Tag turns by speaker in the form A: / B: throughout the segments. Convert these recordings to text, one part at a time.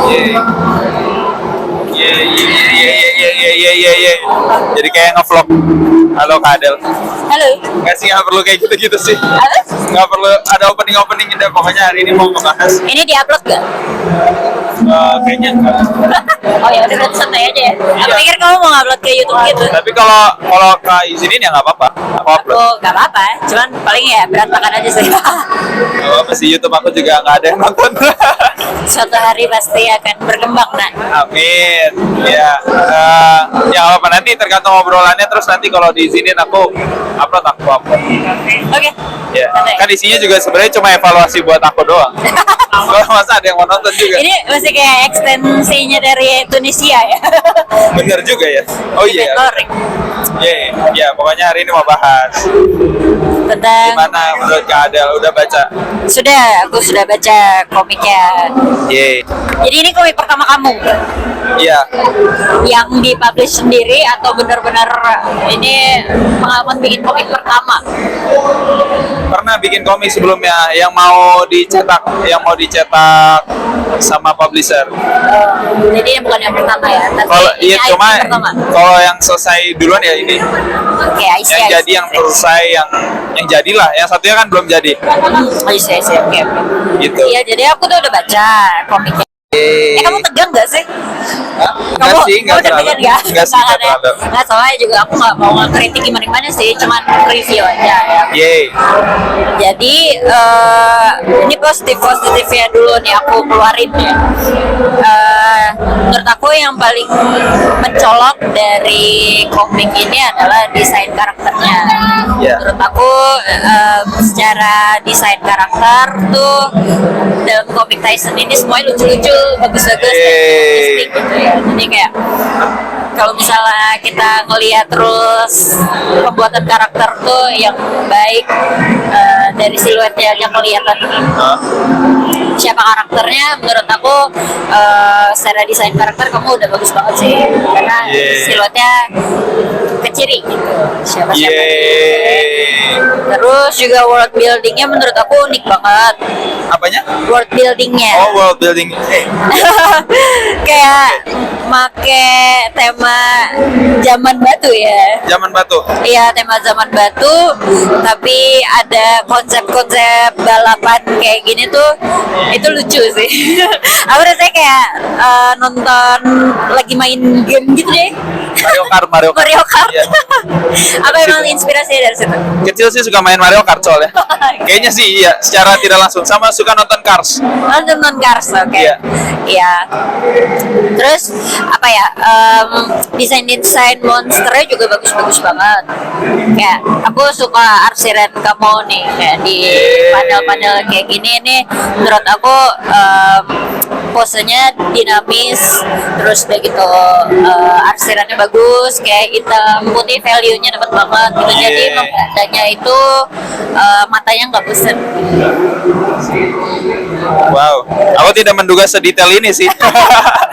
A: Iya. Jadi kayak ngevlog. Halo Kak Adel.
B: Halo.
A: Nggak sih, nggak perlu kayak gitu-gitu sih.
B: Apa?
A: Nggak perlu ada opening gitu. Pokoknya hari ini mau ngebahas.
B: Ini diupload gak?
A: Kayaknya enggak.
B: Oh ya udah berarti santai aja ya. Aku pikir kamu mau upload ke YouTube gitu.
A: Tapi kalau Kak izinin ya nggak apa-apa. Aku upload.
B: Aku gak apa-apa, cuman paling ya berantakan aja sih.
A: Nggak apa-apa sih, YouTube aku juga nggak ada yang nonton.
B: Suatu hari pasti akan berkembang, nak.
A: Amin. Ya, ya nggak apa nanti tergantung obrolannya, terus nanti kalau diizinin aku upload.
B: Oke.
A: Ya,
B: Santai.
A: kan isinya juga sebenarnya cuma evaluasi buat aku doang. Kalau masa ada yang mau nonton juga.
B: Ini masih kayak ekstensinya dari Tunisia ya.
A: Bener juga ya. Oh iya.
B: Mentoring.
A: Ya, pokoknya hari ini mau bahas
B: Tentang
A: gimana menurut Kak Adel, udah baca?
B: aku sudah baca komiknya. Jadi ini komik pertama kamu
A: Iya.
B: yang dipublish sendiri atau benar-benar ini pengalaman bikin komik pertama?
A: Pernah bikin komik sebelumnya yang mau dicetak sama publisher.
B: Jadi ini bukan yang pertama ya, tapi
A: Kalau
B: ini
A: iya
B: IP
A: cuma
B: pertama.
A: kalau yang selesai duluan ya ini.
B: Oke,
A: Yang jadi yang selesai yang jadilah. Yang satunya kan belum jadi.
B: Oke.
A: Gitu.
B: Iya, jadi aku tuh udah baca komiknya. Kamu tegang gak sih?
A: Enggak sih, enggak terlalu.
B: deg-degan ya?
A: Enggak sih, enggak terlalu.
B: Nggak, soalnya juga aku nggak mau ngekritik gimana sih, cuman review aja ya. Jadi ini positifnya dulu nih aku keluarin ya. Menurut aku yang paling mencolok dari komik ini adalah desain karakternya. Menurut aku secara desain karakter tuh dalam komik Tyson ini semuanya lucu-lucu, bagus-bagus, dan gitu ya. Jadi kayak kalau misalnya kita ngelihat terus pembuatan karakter tuh yang baik, dari siluetnya aja kelihatan siapa karakternya. Menurut aku secara desain karakter kamu udah bagus banget sih, karena siluetnya keciri gitu, siapa terus juga world buildingnya menurut aku unik banget.
A: Apanya?
B: World buildingnya.
A: Oh, world building.
B: Kayak make tema zaman batu ya.
A: Zaman batu.
B: Iya, tema zaman batu, tapi ada konsep-konsep balapan kayak gini tuh, itu lucu sih. Aku rasanya kayak nonton lagi main game gitu deh.
A: Mario Kart. Iya.
B: Apa emang inspirasinya dari situ?
A: Kecil sih suka main Mario Kart soalnya. Kayaknya sih iya, secara tidak langsung. Sama suka nonton Cars.
B: Nonton Cars, oke. Iya. Terus apa ya? Desain monsternya juga bagus-bagus banget. Kayak aku suka Arsiren Kamo nih, kayak di panel-panel kayak gini nih. Menurut aku posenya dinamis, terus udah gitu arsirannya bagus, kayak hitam putih, value-nya dapat banget gitu. Jadi memandangnya itu matanya nggak bosan.
A: Wow, aku tidak menduga sedetail ini sih.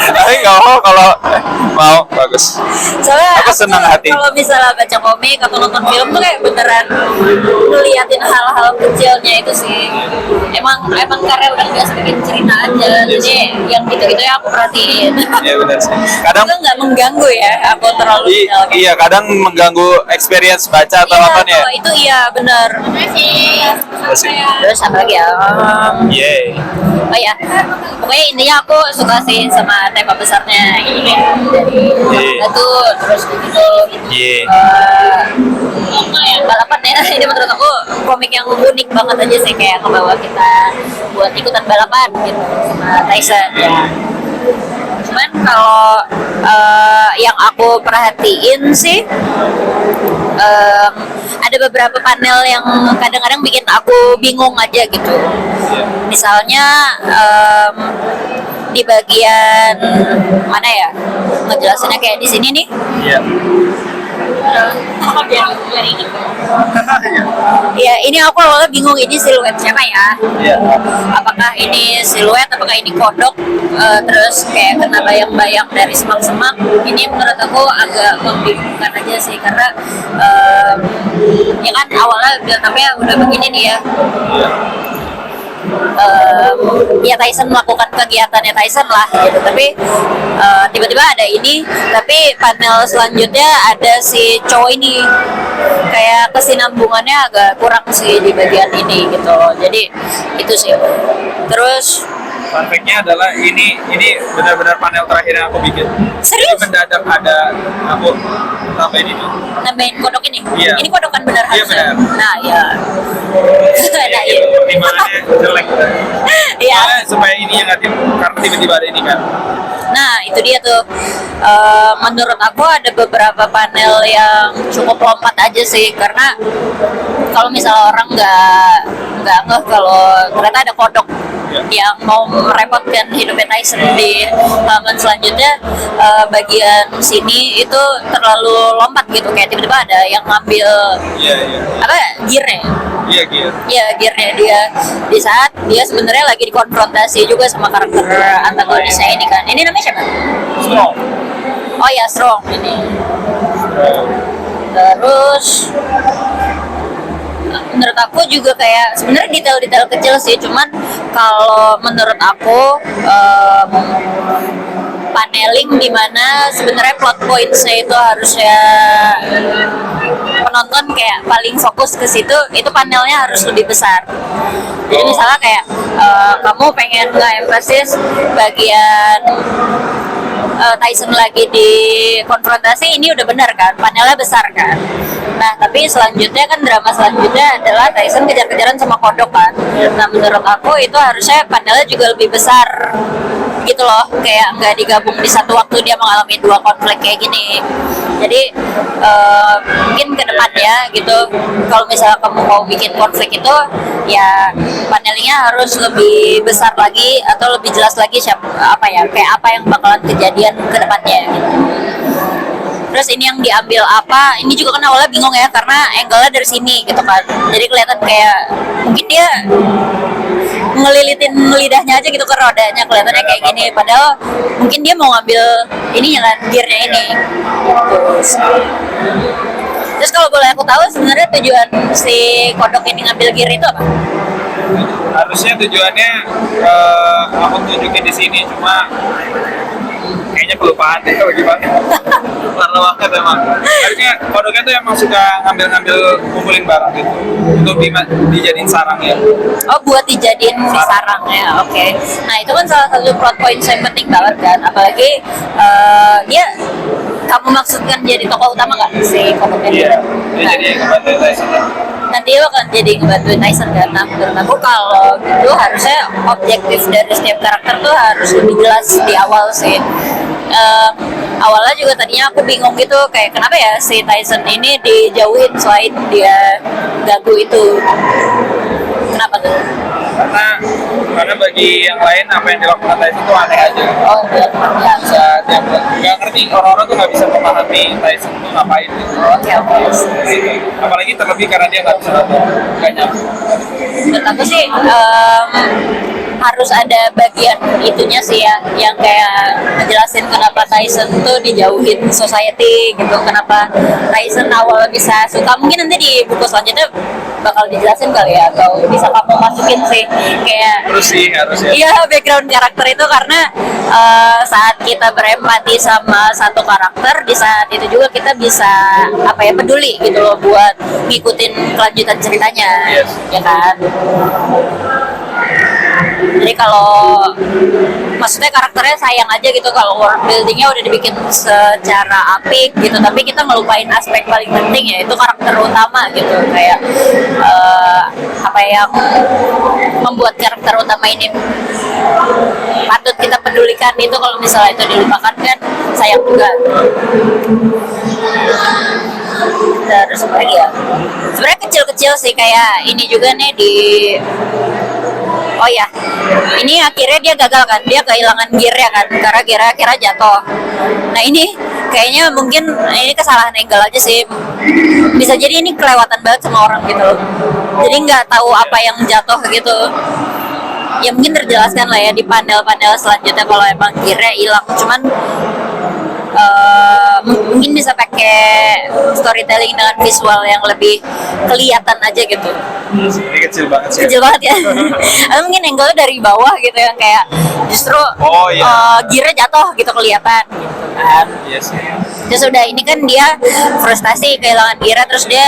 A: Tapi nggak mau, kalau mau bagus.
B: Soalnya
A: aku senang hati.
B: Kalau misalnya baca komik atau nonton film tuh kayak beneran ngeliatin hal-hal kecilnya itu sih. Emang karya udah biasa bikin cerita aja. Jadi yang gitu-gitu ya aku perhatiin.
A: Iya benar sih. Kadang
B: itu nggak mengganggu ya, aku terlalu
A: iya, kadang mengganggu experience baca atau nonton ya.
B: Itu iya benar. Terus apa lagi ya? Oh ya, pokoknya intinya aku suka sih sama tema besarnya ini dari itu, terus gitu. Balapan ya, ini menurut aku komik yang unik banget aja sih, kayak ngebawa kita buat ikutan balapan gitu sama Tyson ya. Cuman kalau yang aku perhatiin sih ada beberapa panel yang kadang-kadang bikin aku bingung aja gitu. Misalnya di bagian mana ya, ngejelasinnya kayak di sini nih. Ya, ini aku awalnya bingung, ini siluet siapa ya? Apakah ini siluet, apakah ini kodok? Terus kayak kena bayang-bayang dari semak-semak. Ini menurut aku agak membingungkan aja sih, karena ya kan awalnya bilang udah begini nih ya. ya Tyson melakukan kegiatannya Tyson lah gitu, tapi tiba-tiba ada ini, tapi panel selanjutnya ada si cowok ini kayak kesinambungannya agak kurang sih di bagian ini gitu, jadi itu sih. Terus
A: Fun fact-nya adalah ini benar-benar panel terakhir yang aku bikin.
B: serius
A: Jadi mendadak ada aku tambahin ini.
B: nambahin kodok ini.
A: Iya.
B: Ini kodokan benar
A: Iya,
B: harusnya.
A: benar.
B: Nah ya. Nah,
A: Itu pertimbangannya jelek.
B: Iya.
A: Soalnya supaya ini yang karena tiba-tiba ada ini kan.
B: Nah itu dia tuh. Menurut aku ada beberapa panel yang cukup lompat aja sih, karena kalau misalnya orang nggak ngeh kalau ternyata ada kodok yang mau merepotkan hidupnya Tyson di halaman selanjutnya, bagian sini itu terlalu lompat gitu, kayak tiba-tiba ada yang ngambil
A: Iya.
B: apa gearnya.
A: Iya, gitu.
B: Ya gearnya dia di saat dia sebenarnya lagi dikonfrontasi juga sama karakter antagonisnya ini kan. Ini namanya siapa?
A: Strong.
B: Oh ya Strong ini. Terus menurut aku juga kayak sebenarnya detail-detail kecil sih, cuman kalau menurut aku paneling dimana sebenarnya plot points-nya itu harusnya penonton kayak paling fokus ke situ, itu panelnya harus lebih besar. Jadi misalnya kayak kamu pengen nge-emphasize bagian Tyson lagi di konfrontasi, ini udah benar kan, panelnya besar kan. Nah tapi selanjutnya kan drama selanjutnya adalah Tyson kejar-kejaran sama kodok kan. Nah menurut aku itu harusnya panelnya juga lebih besar gitu loh, kayak nggak digabung di satu waktu dia mengalami dua konflik kayak gini. Jadi mungkin ke depannya gitu, kalau misalnya kamu mau bikin konflik itu ya panelnya harus lebih besar lagi atau lebih jelas lagi siapa apa ya, kayak apa yang bakalan kejadian ke depannya gitu. Terus ini yang diambil apa, ini juga kan awalnya bingung ya, karena angle-nya dari sini gitu kan, jadi kelihatan kayak mungkin dia ngelilitin lidahnya aja gitu ke rodanya, kelihatannya kayak gini, padahal mungkin dia mau ngambil ininya kan, gearnya ini. Terus kalau boleh aku tahu sebenarnya tujuan si kodok ini ngambil gear itu apa?
A: Harusnya tujuannya aku tunjukin di sini, cuma kayaknya kelupaan deh bagaimana. Karena banget emang. Harusnya kodoknya tuh emang suka ngambil-ngambil kumpulin barang gitu untuk dijadiin sarang ya.
B: Oh, buat dijadiin sarang ya, oke. Nah itu kan salah satu plot point yang penting banget kan, apalagi dia kamu maksudkan jadi tokoh utama kan si kodoknya?
A: Iya. Dia jadi yang ngebantu Tyson.
B: Nanti dia bakal jadi ngebantuin Tyson kan. Nah menurut aku kalau gitu harusnya objektif dari setiap karakter tuh harus lebih jelas di awal sih. Awalnya juga tadinya aku bingung gitu, kayak kenapa ya si Tyson ini dijauhin selain dia gagu itu, kenapa tuh?
A: Karena bagi yang lain apa yang dilakukan Tyson itu aneh aja.
B: Oh iya, ya.
A: Bisa tiap nggak ngerti, orang-orang tuh nggak bisa memahami Tyson tuh ngapain gitu.
B: Oke.
A: Apalagi terlebih karena dia nggak bisa nonton, nggak nyampe.
B: Menurut aku sih harus ada bagian itunya sih ya, yang kayak ngejelasin kenapa Tyson tuh dijauhin society gitu, kenapa Tyson awal bisa suka. Mungkin nanti di buku selanjutnya bakal dijelasin kali ya, atau bisa kamu masukin sih kayak
A: Harus ya.
B: iya background karakter itu, karena saat kita berempati sama satu karakter, di saat itu juga kita bisa apa ya, peduli gitu loh buat ngikutin kelanjutan ceritanya.
A: Yes.
B: Ya kan. Jadi kalau maksudnya karakternya sayang aja gitu kalau world buildingnya udah dibikin secara apik gitu, tapi kita ngelupain aspek paling penting, yaitu karakter utama gitu, kayak apa yang membuat karakter utama ini patut kita pedulikan, itu kalau misalnya itu dilupakan kan sayang juga. Terus apa lagi ya, sebenarnya kecil-kecil sih, kayak ini juga nih di oh ya, ini akhirnya dia gagal kan, dia kehilangan gearnya kan, karena gearnya akhirnya jatuh. Nah ini kayaknya mungkin ini kesalahan angle aja sih, bisa jadi ini kelewatan banget sama orang gitu, jadi nggak tahu apa yang jatuh gitu. Ya mungkin terjelaskan lah ya di panel-panel selanjutnya kalau emang gearnya hilang, cuman mungkin bisa pakai storytelling dengan visual yang lebih kelihatan aja gitu.
A: Ini kecil banget sih.
B: Kecil banget ya. Atau mungkin angle dari bawah gitu yang kayak justru gearnya jatuh gitu kelihatan gitu kan.
A: Iya sih.
B: Terus udah ini kan dia frustasi kehilangan gearnya, terus dia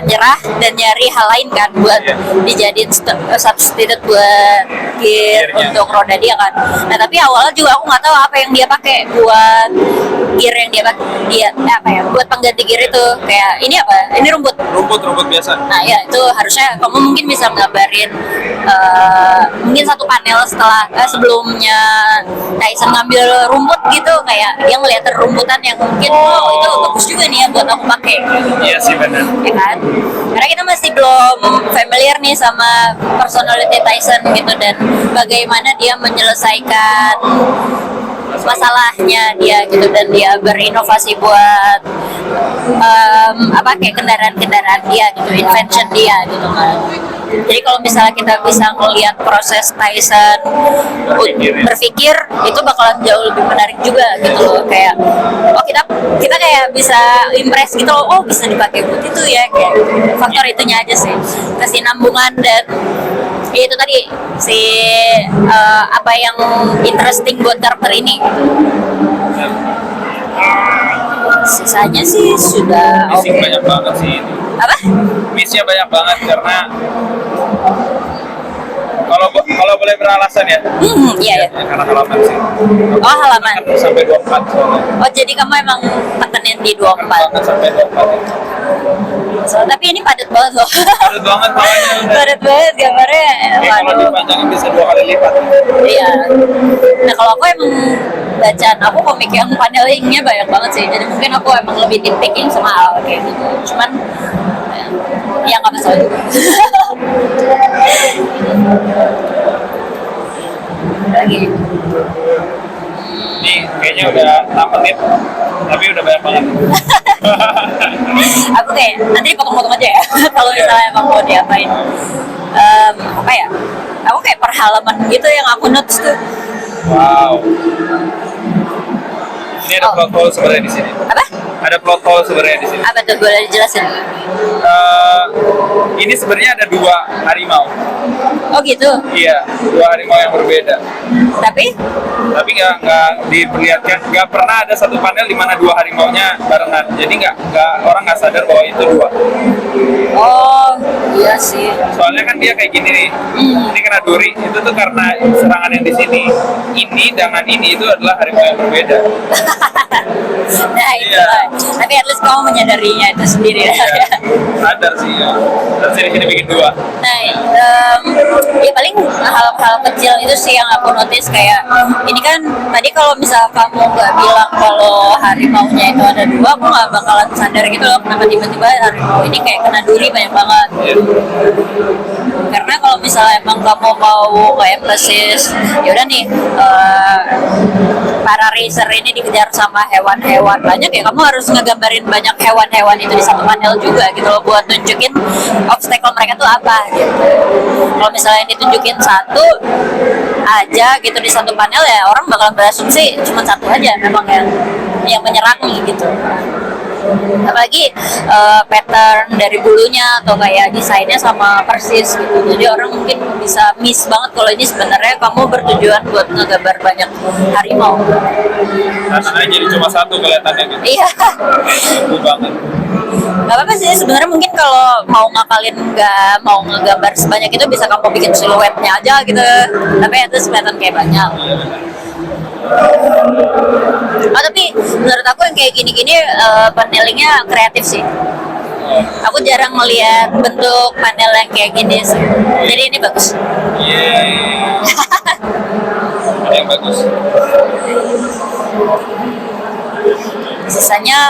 B: nyerah dan nyari hal lain kan buat dijadiin substitute buat gear untuk roda dia kan. Nah tapi awalnya juga aku nggak tahu apa yang dia pakai buat gear yang dia apa ya buat pengganti gear itu, kayak ini apa? Ini rumput
A: biasa.
B: Nah ya itu harusnya kamu mungkin bisa ngabarin mungkin satu panel setelah sebelumnya Tyson ngambil rumput gitu, kayak dia ngeliat rumputan yang mungkin itu bagus juga nih ya buat aku pakai.
A: Iya sih benar.
B: Ya kan? Karena kita masih belum familiar nih sama personality Tyson gitu dan bagaimana dia menyelesaikan masalahnya dia gitu, dan dia berinovasi buat kayak kendaraan dia gitu, invention dia gitu kan. Jadi kalau misalnya kita bisa melihat proses Tyson berpikir, itu bakalan jauh lebih menarik juga gitu loh. Kayak kita kayak bisa impress gitu loh, oh bisa dipakai buat itu ya, kayak faktor itunya aja sih, kesinambungan dan itu tadi si apa yang interesting buat karakter ini. Sisanya sih sudah oke.
A: Banyak banget sih ini.
B: Apa?
A: Missnya banyak banget karena kalau boleh beralasan ya.
B: Iya ya.
A: Karena halaman sih.
B: Oh halaman.
A: Sampai 24 soalnya.
B: Oh jadi kamu emang tekenin di 24.
A: Banget sampai 24.
B: So, tapi ini padat banget loh.
A: Padat banget makanya.
B: Padat banget gambarnya.
A: Kalau dipanjangin bisa 2 kali lipat.
B: Iya. Nah kalau aku emang bacaan aku komik yang panelingnya banyak banget sih. Jadi mungkin aku emang lebih nitpicking sama hal kayak gitu. Cuman ya nggak masalah juga. Lagi.
A: Ini kayaknya udah 6 menit, tapi udah banyak banget.
B: Aku kayak nanti dipotong-potong aja ya. Kalau misalnya emang mau diapain. Apa ya? Aku kayak per halaman gitu yang aku notes tuh.
A: Wow. Ini ada plot hole sebenarnya di sini.
B: Apa?
A: Ada plot hole sebenarnya di sini.
B: Apa tuh, boleh dijelasin?
A: Ini sebenarnya ada 2 harimau.
B: Oh gitu.
A: Iya, 2 harimau yang berbeda.
B: Tapi
A: nggak diperlihatkan, nggak pernah ada satu panel di mana 2 harimaunya barengan. Jadi orang nggak sadar bahwa itu 2.
B: Oh iya sih.
A: Soalnya kan dia kayak gini nih. Ini kena duri. Itu tuh karena serangan yang di sini. Ini dengan ini itu adalah harimau yang berbeda.
B: Nah itu
A: Iya.
B: lah. Tapi at least kamu menyadarinya itu sendiri.
A: Iya, sadar sih ya. Dan sini bikin 2.
B: Nah, ya paling hal-hal kecil itu sih yang aku notice, kayak ini kan tadi kalau misal kamu nggak bilang kalau harimaunya itu ada 2, aku nggak bakalan sadar gitu loh kenapa tiba-tiba harimau ini kayak kena duri banyak banget.
A: Iya.
B: Karena kalau misalnya emang kamu mau kayak emphasis, yaudah nih para racer ini dikejar sama hewan-hewan banyak ya, kamu harus ngegambarin banyak hewan-hewan itu di satu panel juga gitu loh, buat nunjukin obstacle mereka tuh apa gitu. Kalau misalnya ditunjukin satu aja gitu di satu panel, ya orang bakalan berasumsi cuma satu aja memang yang menyerangi gitu. Apalagi pattern dari bulunya atau kayak desainnya sama persis gitu, jadi orang mungkin bisa miss banget kalau ini sebenarnya kamu bertujuan buat ngegambar banyak harimau.
A: Karena jadi cuma satu kelihatannya gitu.
B: Iya.
A: Itu banget.
B: Gak apa-apa sih sebenarnya, mungkin kalau mau ngakalin nggak mau ngegambar sebanyak itu bisa kamu bikin siluetnya aja gitu, tapi itu kelihatan kayak banyak. Tapi menurut aku yang kayak gini-gini panelingnya kreatif sih. Aku jarang melihat bentuk panel yang kayak gini sih. Jadi ini bagus.
A: Yeay. Ada yang bagus.
B: Sisanya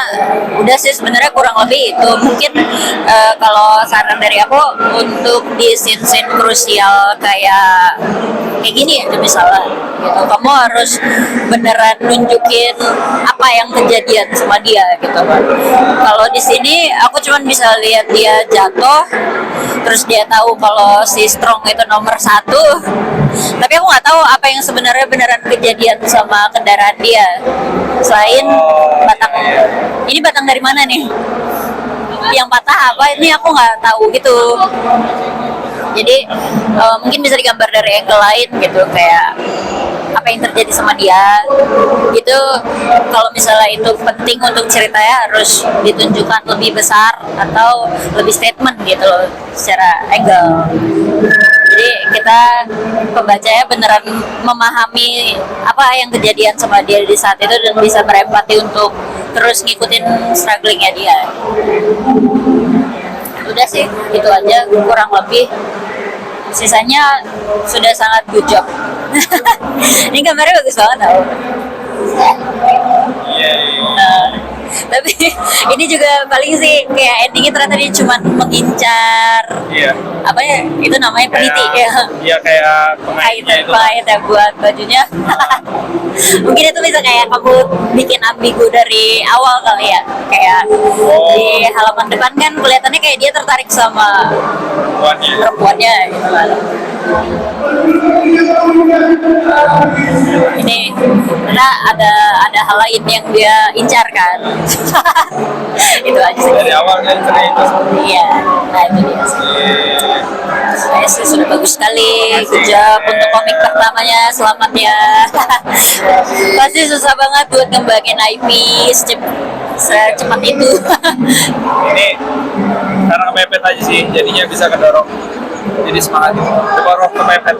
B: udah sih sebenarnya kurang lebih itu. Mungkin kalau saran dari aku untuk di scene-scene krusial kayak kayak gini aja misalnya gitu. Kamu harus beneran nunjukin apa yang kejadian sama dia gitu kan. Kalau di sini aku cuman bisa lihat dia jatuh, terus dia tahu kalau si Strong itu nomor 1, tapi aku nggak tahu apa yang sebenarnya beneran kejadian sama kendaraan dia selain batang. Ini batang dari mana nih yang patah, apa ini aku nggak tahu gitu. Jadi mungkin bisa digambar dari angle lain gitu, kayak apa yang terjadi sama dia itu. Kalau misalnya itu penting untuk ceritanya, harus ditunjukkan lebih besar atau lebih statement gitu loh secara angle. Jadi kita pembacanya beneran memahami apa yang kejadian sama dia di saat itu dan bisa berempati untuk terus ngikutin strugglingnya dia. Udah sih, itu aja kurang lebih. Sisanya sudah sangat good job. Ini gambarnya bagus banget tau. Tapi ini juga paling sih kayak endingnya ternyata dia cuma mengincar apa ya itu namanya, peniti ya.
A: Iya, kayak
B: pengait ya buat bajunya. Mungkin itu bisa kayak kamu bikin ambigu dari awal kali ya, kayak di halaman depan kan kelihatannya kayak dia tertarik sama perempuannya gitu kan. Ini karena ada hal lain yang dia incar kan. Itu aja sih
A: dari awal kan itu.
B: Iya, nah itu dia sih. Saya sih sudah bagus sekali. Good job untuk komik pertamanya, selamat ya. Pasti susah banget buat ngembangin IP secepat itu.
A: Ini karena kepepet aja sih, jadinya bisa kedorong. Jadi semangat gitu. Kedorong kepepet.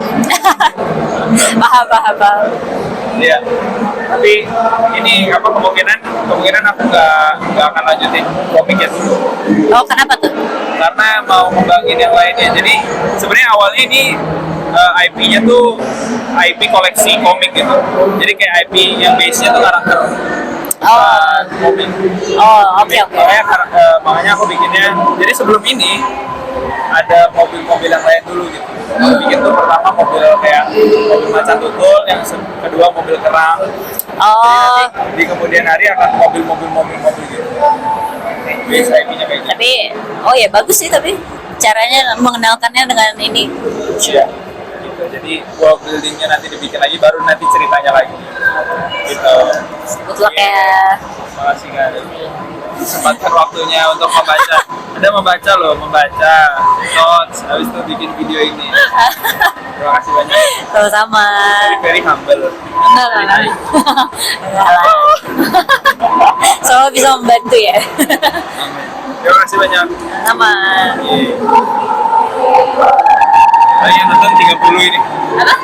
B: Paham.
A: Iya. Tapi ini apa kemungkinan aku nggak akan lanjutin komiknya dulu.
B: Oh, kenapa tuh?
A: Karena mau ngembangin yang lainnya. Jadi sebenarnya awalnya ini IP-nya tuh IP koleksi komik gitu. Jadi kayak IP yang base-nya tuh karakter. Komik.
B: Oke.
A: Makanya aku bikinnya. Jadi sebelum ini ada mobil-mobil yang lain dulu gitu. Aku bikin tuh pertama mobil kayak mobil macan tutul, yang kedua mobil kerang. Jadi di kemudian hari akan mobil gitu. Bisa IP-nya kayak gitu.
B: Tapi ya bagus sih, tapi caranya mengenalkannya dengan ini.
A: Iya. Gitu. Jadi world building-nya nanti dibikin lagi, baru nanti ceritanya lagi. Gitu.
B: Good luck ya.
A: Makasih kali. Sempatkan waktunya untuk membaca. Ada membaca notes, habis itu bikin video ini. Terima kasih banyak.
B: Sama-sama.
A: Very humble.
B: Enggak lah. Selalu bisa membantu ya.
A: Amin. Terima kasih banyak.
B: Sama.
A: Yang nonton 30 ini.
B: Apa?